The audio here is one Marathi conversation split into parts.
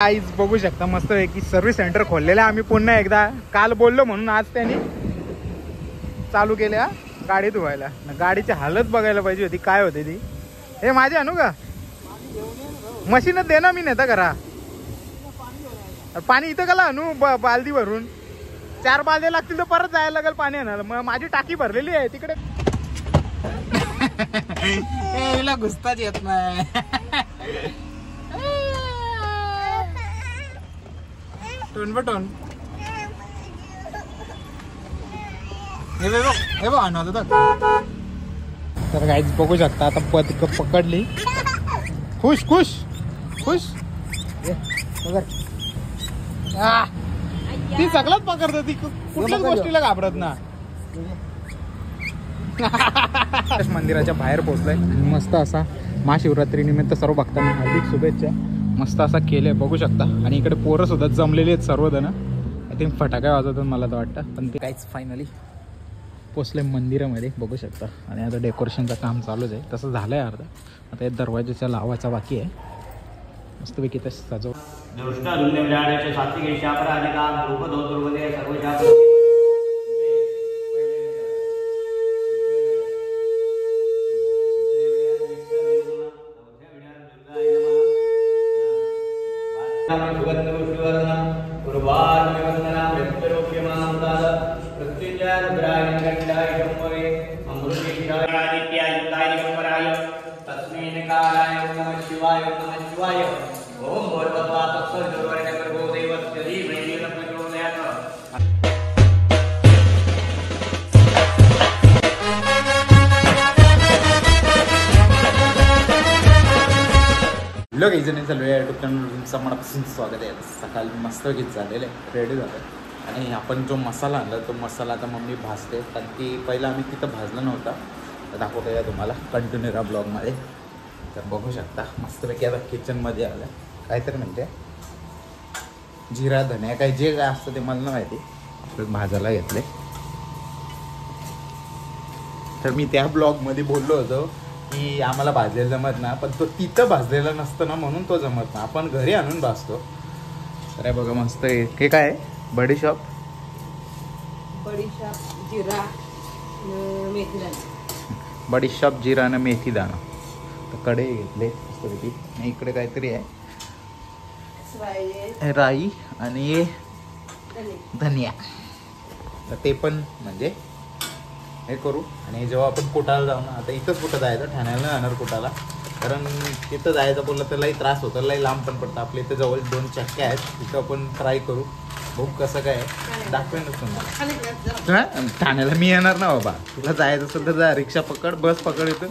आईज बघू शकता मस्त की सर्व्हिस सेंटर खोललेलं आहे. आम्ही पुन्हा एकदा काल बोललो म्हणून आज त्यांनी चालू केल्या गाडी धुवायला. गाडीची हालत बघायला पाहिजे होती काय होती ती. हे माझे आणू का मशीनच दे ना, मी नेता करा पाणी इथं कला आणू बालदी भरून 4 बालद्या लागतील तर परत जायला लागेल पाणी आणायला. मग माझी टाकी भरलेली आहे तिकडे. हिला घुसताच येत नाही. टोन बटोन हे बघ आणू आता. तर गाईज बघू शकता आता पकडली. खुश खुश खुश ती सगळंच पकडत. ती कुठल्याच गोष्टीला घाबरत ना. मंदिराच्या बाहेर पोहोचलाय. मस्त असा महाशिवरात्री निमित्त सर्व भक्तांना हार्दिक शुभेच्छा. मस्त असा केलंय बघू शकता. आणि इकडे पोरं सुद्धा जमलेली आहेत सर्वजण. आय थिंक फटाका वाजवतात मला तर वाटतं. पण ते काहीच फायनली पोचले मंदिरामध्ये बघू शकता. आणि आता डेकोरेशनचं काम चालूच आहे. तसं झालंय अर्धा. आता या दरवाजाच्या लावायचा बाकी आहे. मस्तपैकी ते सजव लोक इजने चालू आहे. युट्यूब चॅनलचं मनापासून स्वागत आहे. सकाळी मस्त गीत झालेलं आहे, रेडी झालं. आणि आपण जो मसाला आणला तो मसाला आता मम्मी भाजते. कारण की पहिला आम्ही तिथं भाजलं नव्हता. तर दाखवतो या तुम्हाला कंटिन्यू राहा ब्लॉगमध्ये. तर बघू शकता मस्तपैकी आता किचनमध्ये आलं. काहीतरी म्हणते जिरा धनिया काय जे काय असतं ते मला नाही माहिती. भाजायला घेतले. तर मी त्या ब्लॉगमध्ये बोललो होतो की आम्हाला भाजलेलं जमत ना, पण तो तिथं भाजलेला नसतं ना म्हणून तो जमत ना. आपण घरी आणून भाजतो. तर बघा मस्त आहे. हे काय बडीशॉप जिरा मेथी दाणा. बडीशॉप जिरा आणि मेथी दाणा. तर कडे घेतले मस्तपैकी. आणि इकडे काहीतरी आहे राई आणि धनिया. तर ते पण म्हणजे हे करू. आणि जेव्हा आपण कुटाला जाऊ ना, आता इथंच कुठं जायचं, ठाण्याला नाही जाणार कुटाला. कारण तिथं जायचं बोललं तर लई त्रास होतं, लई लांब पण पडतं. आपल्या इथं जवळ 2 चक्क्या आहेत. तिथं आपण ट्राय करू. बघू कसं काय दाखवेनच तुम्हाला. ठाण्याला मी येणार ना बाबा. तुला जायचं असेल तर जा, रिक्षा पकड, बस पकड. इथून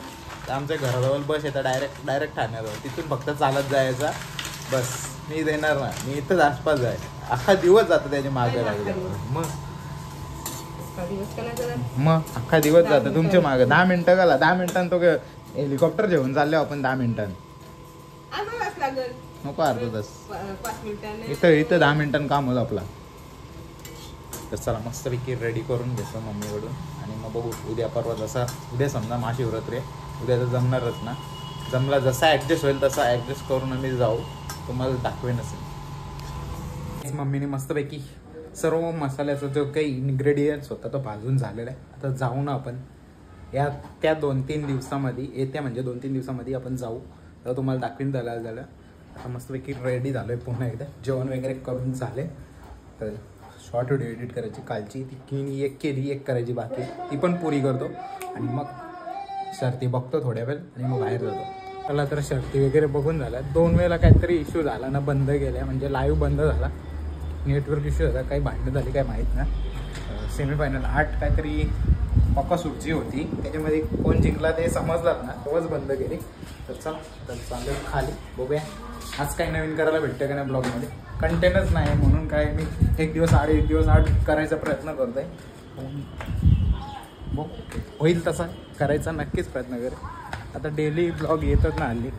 तर आमच्या घराजवळ बस येतं डायरेक्ट ठाण्याजवळ. तिथून फक्त चालत जायचा बस. मी देणार ना, मी इथंच आसपास जाय. अख्खा दिवस जातं त्याच्या मागे लागलं. मग अख्खा दिवस जातं तुमच्या मागे. 10 मिनिटं गेला. 10 मिनिटांनी तो हेलिकॉप्टर घेऊन चालले आपण. 10 मिनिटांनी नको अर्धा तास. इथं 10 मिनिटांनी काम होतं आपला. तर चला मस्तपैकी रेडी करून घेतो मम्मीकडून. आणि मग बघू उद्या परवा. जसा उद्या समजा महाशिवरात्री आहे, उद्या तर जमणारच ना. जमला जसा ॲडजस्ट होईल तसा ॲडजस्ट करून आम्ही जाऊ. तुम्हाला दाखवेन असेल. मम्मीने मस्तपैकी सर्व मसाल्याचा जो काही इन्ग्रेडियंट्स होता तो भाजून झालेला आहे. आता जाऊ ना आपण त्या 2-3 दिवसामध्ये. येत्या म्हणजे 2-3 दिवसामध्ये आपण जाऊ. तर तुम्हाला दाखवीन झालं. आता मस्तपैकी रेडी झालो आहे पुन्हा एकदा. जेवण वगैरे करून झाले. तर शॉर्ट व्हिडिओ एडिट करायची कालची ती एक केली, एक करायची बाकी. ती पण पुरी करतो. आणि मग शर्ती बघतो थोड्या वेळ आणि मग बाहेर जातो. त्याला तर शर्ती वगैरे बघून झाल्या. 2 वेळेला काहीतरी इश्यू झाला ना, बंद गेल्या. म्हणजे लाईव्ह बंद झाला, नेटवर्क इश्यू होता. काही भांडणं झाली काय माहीत ना. सेमीफायनल 8 काहीतरी पक्कासूटची होती. त्याच्यामध्ये कोण जिंकला ते समजलात ना, तेव्हाच बंद केली. तर चालेल खाली बघूया आज काही नवीन करायला भेटतं का नाही. ब्लॉगमध्ये कंटेंटच नाही म्हणून काय मी एक दिवस आड करायचा प्रयत्न करतोय. बघ होईल तसा करायचा नक्कीच प्रयत्न करेल. आता डेली ब्लॉग येतात ना हल्ली,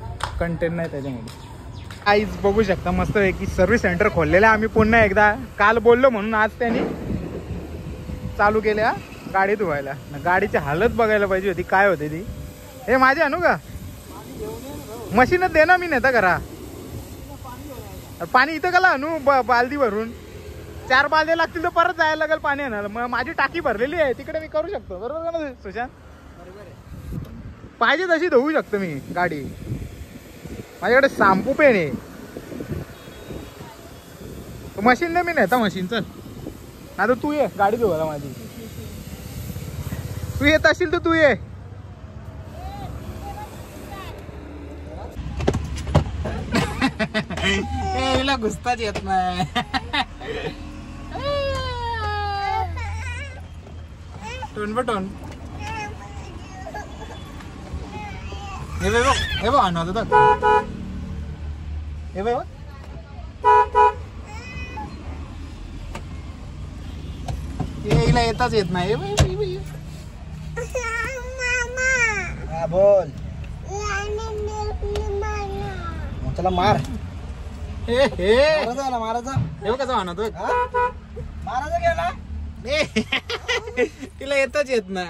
कंटेंट नाही त्याच्यामध्ये. आईज बघू शकता मस्त आहे की सर्व्हिस सेंटर खोललेलं आहे. आम्ही पुन्हा एकदा काल बोललो म्हणून आज त्यांनी चालू केल्या गाडी धुवायला. गाडीची हालत बघायला पाहिजे होती काय होती ती. हे माझे आणू का मशीनच दे ना, मी नेता करा पाणी इथं गेला नू बालदी भरून 4 बालद्या लागतील तर परत जायला लागेल पाणी येणार. मग माझी टाकी भरलेली आहे तिकडे मी करू शकतो. बरोबर ना सुशांत? पाहिजे तशी धुवू शकतो मी गाडी. माझ्याकडे शॅम्पू पेन आहे. मशीन नाही मी नेता मशीन. चल ना तर तू ये गाडी धुवायला माझी. तू येत असेल तर तू ये. हिला घुसताच येत नाही. टोन बटोन हे बघ आणू आता. हे बघ हिला येताच येत नाही. बोल चला मार. मारायचा हे कसं आणतो मारायचा गेला. तिला येताच येत ना.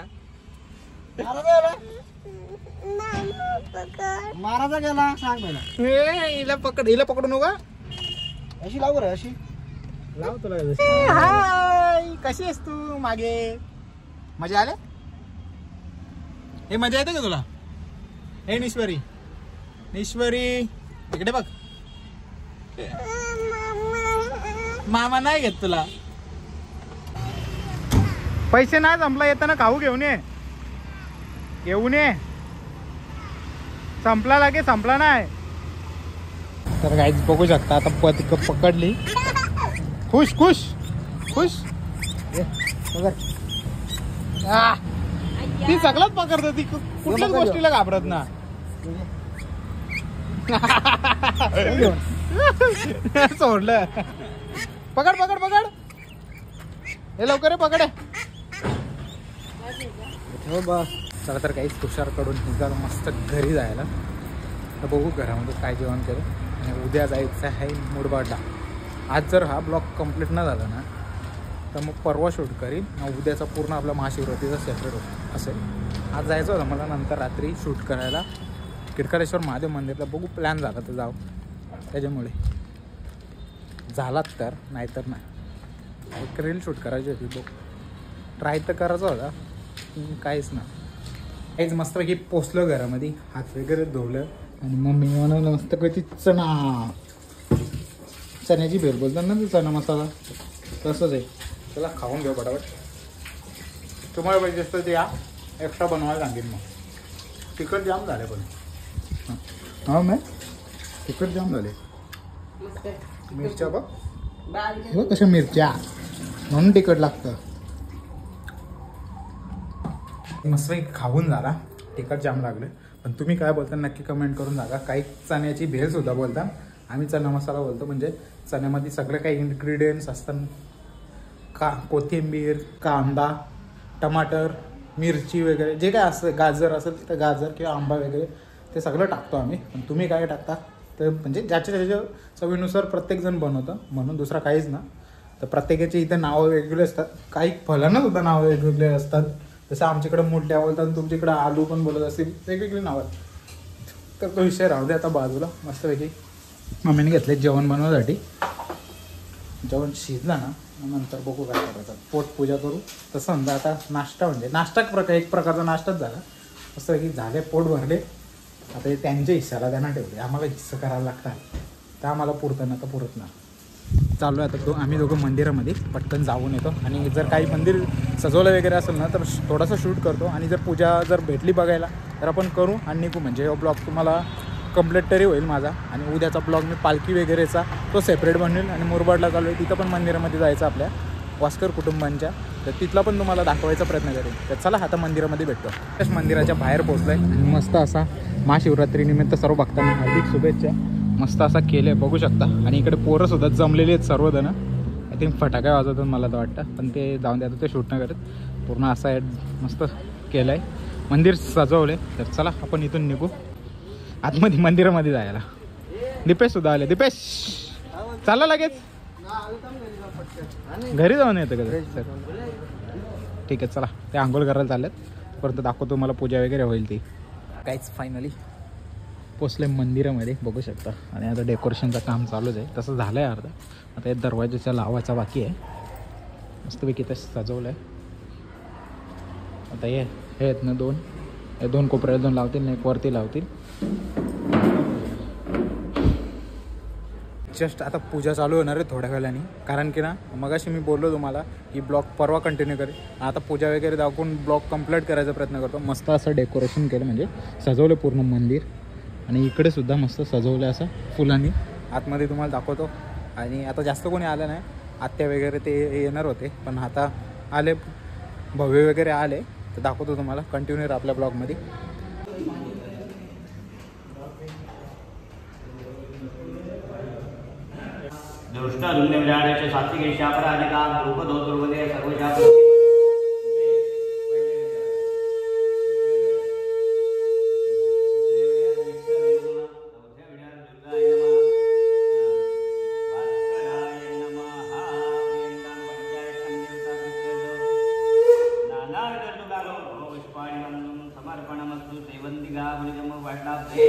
मारायचा गेला सांग पहिला. हिला पकडू नका. अशी लावू रे अशी लाव तुला. हाय कशी आहेस तू? मागे मजा आले? हे मजा येते का तुला? हे निश्वरी इकडे बघ. मामा नाही घेत तुला. पैसे नाही संपला येताना खाऊ घेऊन ये. संपला लागे संपला नाही. तर काहीच बघू शकता आता पकडली. खुश खुश खुश. ती सगळंच पकडत. ती कुठल्याच गोष्टीला घाबरत ना. सोडलं. पकड पकड पकड. हे लवकर पकड. चला तर काहीच तुषारकडून निघालो मस्त घरी जायला. तर बघू घरामध्ये काय जेवण केलं. आणि उद्या जायचं आहे मुरबाडला. आज जर हा ब्लॉग कंप्लीट न झाला ना तर मग परवा शूट करीन. उद्याचा पूर्ण आपला महाशिवरात्रीचा सेपरेट असेल. आज जायचं होतं मला नंतर रात्री शूट करायला किरकारेश्वर महादेव मंदिरला. बघू प्लॅन झाला तर जाऊ. त्याच्यामुळे झालात तर नाहीतर नाही. एक रील शूट करायची होती. बघ ट्राय तर करायचा होता काहीच ना. काहीच मस्तपैकी पोचलो घरामध्ये. हात वगैरे धुवलं आणि मम्मी बनवलं मस्त काही चण्याची भेळ बोलतात ना. ते चणा मसाला तसंच आहे. चला खाऊन घेऊ फटाफट. तुम्हाला पाहिजे असतं ते या एक्स्ट्रा बनवायला सांगेन. मग तिखट जाम झाले पण. हा मॅम तिखट जाम झाले. मिरच्या बघ कशा मिरच्या म्हणून तिखट लागतं. मस्त खाऊन झाला. तिखट जाम लागले. पण तुम्ही काय बोलता नक्की कमेंट करून सांगा. काही चण्याची भेळ सुद्धा बोलता. आम्ही चना मसाला बोलतो. म्हणजे चण्यामध्ये सगळे काही इन्ग्रेडियंट्स असतात. कोथिंबीर, कांदा, टमाटर, मिरची वगैरे जे काय असतं. गाजर असेल तर गाजर किंवा आंबा वगैरे ते सगळं टाकतो आम्ही. पण तुम्ही काय टाकता तर म्हणजे ज्याच्या त्याच्या चवीनुसार प्रत्येकजण बनवतं. म्हणून दुसरा काहीच ना. तर प्रत्येकाची इथं नावं वेगवेगळे असतात. काही फळांना सुद्धा नावं वेगवेगळे असतात. जसं आमच्याकडे मुठल्या बोलतात तुमच्याकडे आलू पण बोलत असतील. वेगवेगळी नावं. तर तो विषय राहू दे आता बाजूला. मस्तपैकी मम्मीने घेतले जेवण बनवण्यासाठी. जेवण शिजला ना नंतर बघू काय करायचं. पोटपूजा करू. तसं समजा आता नाश्ता म्हणजे नाश्ता एक प्रकारचा नाश्ताच झाला. मस्तपैकी झाले पोट भरले. आता त्यांच्या हिस्साला त्यांना ठेवले. आम्हाला हिस्सा करायला लागतात. तर आम्हाला पुरतं ना तर पुरत ना. चालू आहे आता आम्ही दोघं मंदिरामध्ये पटकन जाऊन येतो. आणि जर काही मंदिर सजवलं वगैरे असेल ना तर थोडासा शूट करतो. आणि जर पूजा जर भेटली बघायला तर आपण करू आणि निघू. म्हणजे हा ब्लॉग तुम्हाला कंप्लीट तरी होईल माझा. आणि उद्याचा ब्लॉग मी पालखी वगैरेचा तो सेपरेट बनवेल. आणि मुरबाडला चालू आहे तिथं पण मंदिरामध्ये जायचं आपल्या वास्कर कुटुंबांच्या. तर तिथला पण तुम्हाला दाखवायचा प्रयत्न करेन. तर चला आता मंदिरामध्ये भेटतो. त्याच मंदिराच्या बाहेर पोहोचलो आहे. मस्त असा महाशिवरात्रीनिमित्त सर्व भक्तांना हार्दिक शुभेच्छा. मस्त असा केलं आहे बघू शकता. आणि इकडे पोरंसुद्धा जमलेली आहेत सर्वजण. आय थिंक फटाका वाजवतात मला तर वाटतं. पण ते जाऊन द्या ते शूट नाही करत. पूर्ण असा आहे मस्त केलं आहे. मंदिर सजवलं आहे. तर चला आपण इथून निघू आतमध्ये मंदिरामध्ये जायला. दीपेशसुद्धा आले. दीपेश चालला लगेच घरी जाऊन येतं का सर? ठीक आहे चला. ते आंघोळ करायला चाललेत. परत दाखवतो मला पूजा वगैरे होईल ती. काहीच फायनली पोचले मंदिरामध्ये बघू शकता. आणि आता डेकोरेशनचं काम चालूच आहे, तसं झालं आहे अर्धा. आता हे दरवाजाच्या लावायचा बाकी आहे. मस्तपैकी ते सजवलं आहे. आता हे आहेत ना दोन कोपऱ्याला 2 लावतील ना, एक वरती लावतील. जस्ट आता पूजा चालू होणार आहे थोड्या वेळाने, कारण की ना मगाशी मी बोललो तुम्हाला की ब्लॉग परवा कंटिन्यू करेल. आता पूजा वगैरे दाखवून ब्लॉग कंप्लीट करायचा प्रयत्न करतो. मस्त असं डेकोरेशन केलं, म्हणजे सजवलं पूर्ण मंदिर. आणि इकडे सुद्धा मस्त सजवलं असं फुलांनी. आतमध्ये तुम्हाला दाखवतो. आणि आता जास्त कोणी आलं नाही, आत्या वगैरे ते येणार होते, पण आता आले, भव्य वगैरे आले, तर दाखवतो तुम्हाला. कंटिन्यू राहा आपल्या ब्लॉगमध्ये. दृष्ट दुर्निर्याचे सात्विक शापराधिका रूपधो दुर्वदे सर्वशा समर्पणमस्तु सेवंतिका गुणजम वाटाब्दे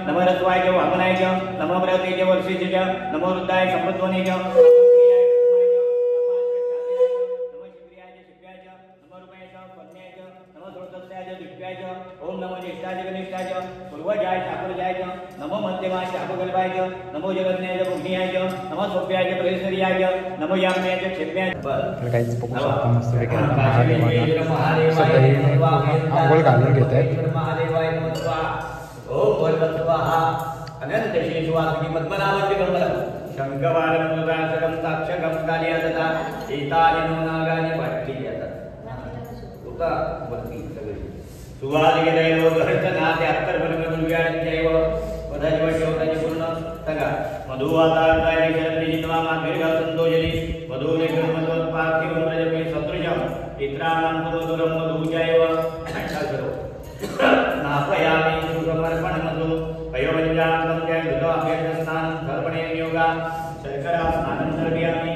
नमो रत्वाय च वामनाय च नमो ब्रते च वर्षे च नमो रुद्राय समृद्धवने च ओम नमो ज्येष्ठाय गणेशाय पूर्वजाय ठाकुरजाय नमो मध्यमाय ठाकुरगल्भाय नमो जगन्नाय भुग्नियाय नमो सोप्याय प्रेसरियाय नमो याम्याय क्षेम्याय. तर काहीच बघू शकता मस्त वगैरे आंघोळ घालून घेत आहेत. महादेवाय नमः. ओम वरदत्वाहा अनंत शेषवासुकी पद्मनाभस्य कमलम शंखवारं मुदासकं साक्षकं कालियादता एतानि नो नागानि पाठ्येयत उका वरती सगळे सुवादिके दैव दर्शनाते अत्तरपरमदुर्गात्यैव वदजव शोधनि पूर्ण तगा मधुवातारताय शरति जित्वा मार्गेगा संतोजली मधुने कर्मत्व पार्थिवं रजपे सदृशं इत्राणां मधुरं मधुजैव करो नापयामि सुसमर्पणमधु पयोवञ्जातं च दुधाभ्यस्नानं सर्वणे योगा शर्करा स्नानं सर्वयामि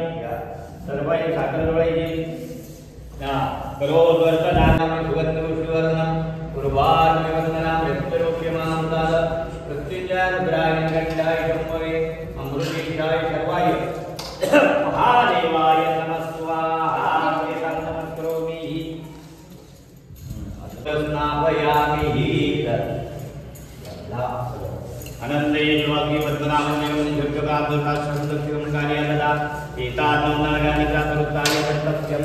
सर्वै साकरवैजि ना करोद्वर्तनानां सुगन्धपुष्पवर्णं पूर्वार्मिवन्दनां मृत्युरोक्यमां दाद मृत्युञ्जय रुद्राय गण्डाय शम्भवे अमृतेशाय सर्वाय महादेवाय नमः स्वाहा एतं नमस्करोमि नापयामि अनंते स्वामी पद्मनाभं जगदाभूता संदक्षिणकार्यालदा एतानो नागानि चातुर्तानि कर्तव्यं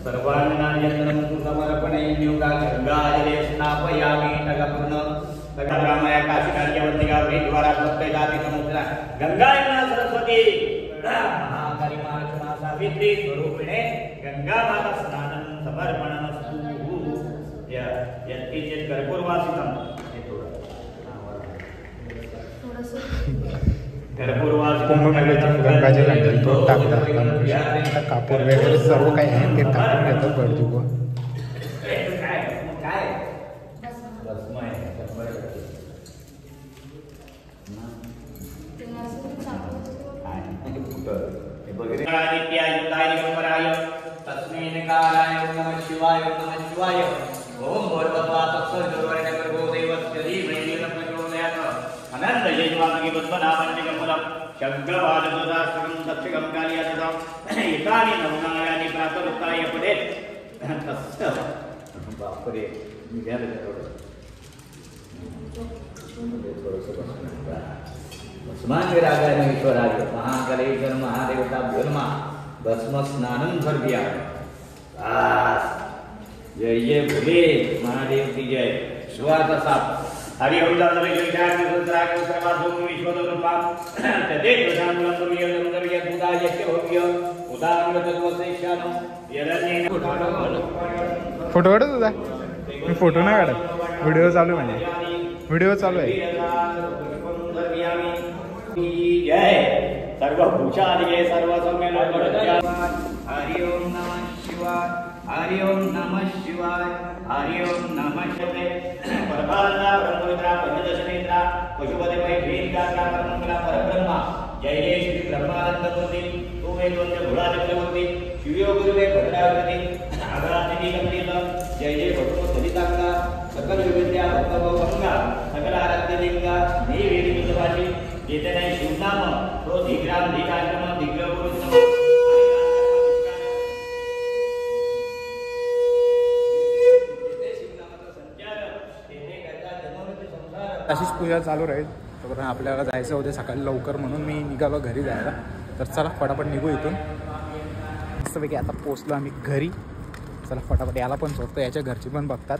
सर्वान्नायतनं समर्पणेयोगा गंगाजले स्नापयामि तगपूर्ण तगरामया काशिकार्यवन्तिका वेद्वारा सप्तजाति समुद्रा गंगा यमुना सरस्वती महाकाली मार्गमा सावित्री स्वरूपिणे गंगा माता स्नानं समर्पणमस्तु. यत्किंचित् कर्पूरवासितं गंगाजल आणतील तो टाकतात. कापूर वगैरे सर्व काही आहे ते टाकून घेतात बडजुगो. शिवाय नमः शिवाय ओम भगवता तत्सर्ववर्णे प्रभो देवस्य धीमहि प्रचोदयात् अनंत यजमानकी पद्मनाभं कमलं शंखवादसुदास्त्रं दक्षकं कालियादतं एतानि नवनायानि बापरे निघालं थोडं भस्मांगरागाय ईश्वराय महाकालेश्वर महादेवता भ्योन्मा भस्म स्नानं कर दिया। जय जय भोले महादेव की जय। सुहाता साप हरि ओम दानवे जय रुद्राय सर्वाधूम विश्वदोन पाप तदे प्रधान लंबरिय लंबरिय बुदा यस्य होय उदाहरण तत्वसेशानो यरण्य फोटो काढत होता मी फोटो नाही काढत व्हिडिओ चालू आहे म्हणजे व्हिडिओ चालू आहे। जय सर्व भूषादिये सर्व सम्य हरि ओम नमः शिवाय हरि ओम नमः शिवाय हरि ओम नमः शिवाय परमात्मा ब्रह्मविद्रा पंचदशनेत्रा पशुपति भैभीनगात्रा परमंगला परब्रह्मा जय जय श्री ब्रह्मानंद मूर्ति तू मे वंदे भोला चक्रवर्ती शिवयो गुरुवे भद्रावती आगरादिनी कंदील जय जय भगवत सलितांगा सकल विद्या भक्तभवंगा सकल आराध्य लिंगा देवी विद्वासी जेते नाही शिवनाम तो धिग्राम धिकाश्रम धिग्रगुरुत्तम अशीच पूजा चालू राहील तर आपल्याला जायचं होते सकाळी लवकर म्हणून मी निघालो घरी जायला। तर चला फटाफट निघू इथून मस्तपैकी आता पोचलो आम्ही घरी। चला फटाफट याला पण सोडतो याच्या घरची पण बघतात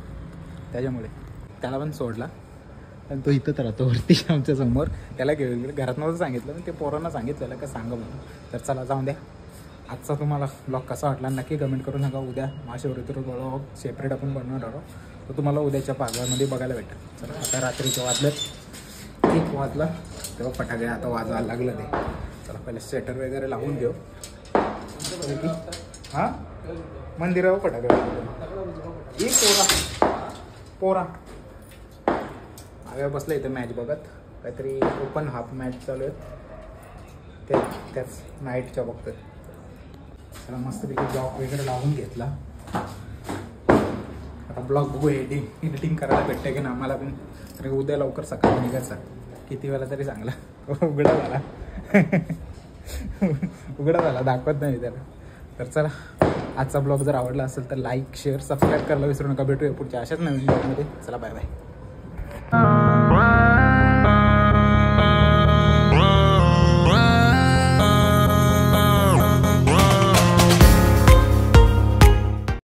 त्याच्यामुळे त्याला पण सोडला पण तो इथंच राहतो वरती आमच्या समोर। त्याला घेऊन घरात नव्हतं सांगितलं पण ते पोरांना सांगितलेलं का सांगा म्हणून। तर चला जाऊन द्या आजचा तुम्हाला ब्लॉग कसा वाटला नक्की कमेंट करून सांगा। उद्या महाशिवरात्री ब्लॉग सेपरेट आपण बनवणार आहोत तो तुम्हाला उद्याच्या पागव्यामध्ये बघायला भेटेल। चला आता रात्रीचं वाजलं 1 वाजला तेव्हा फटाके आता वाजायला लागलं ते। चला पहिले स्वेटर वगैरे लावून घेऊ हां मंदिरावर फटाके एक पोरा आव्या बसलं इथं मॅच बघत काहीतरी ओपन हाफ मॅच चालू आहेत त्याच नाईटच्या बघतात। चला मस्तपैकी ब्लॉग वगैरे लावून घेतला आता ब्लॉग बघू एडिटिंग करायला भेटतं की ना आम्हाला पण। तर उद्या लवकर सकाळी निघायचं किती वेळा तरी चांगला उघडा झाला दाखवत नाही त्याला। तर चला आजचा ब्लॉग जर आवडला असेल तर लाईक शेअर सबस्क्राईब करायला विसरू नका। भेटूया पुढच्या अशाच नवीन ब्लॉगमध्ये। चला बाय बाय।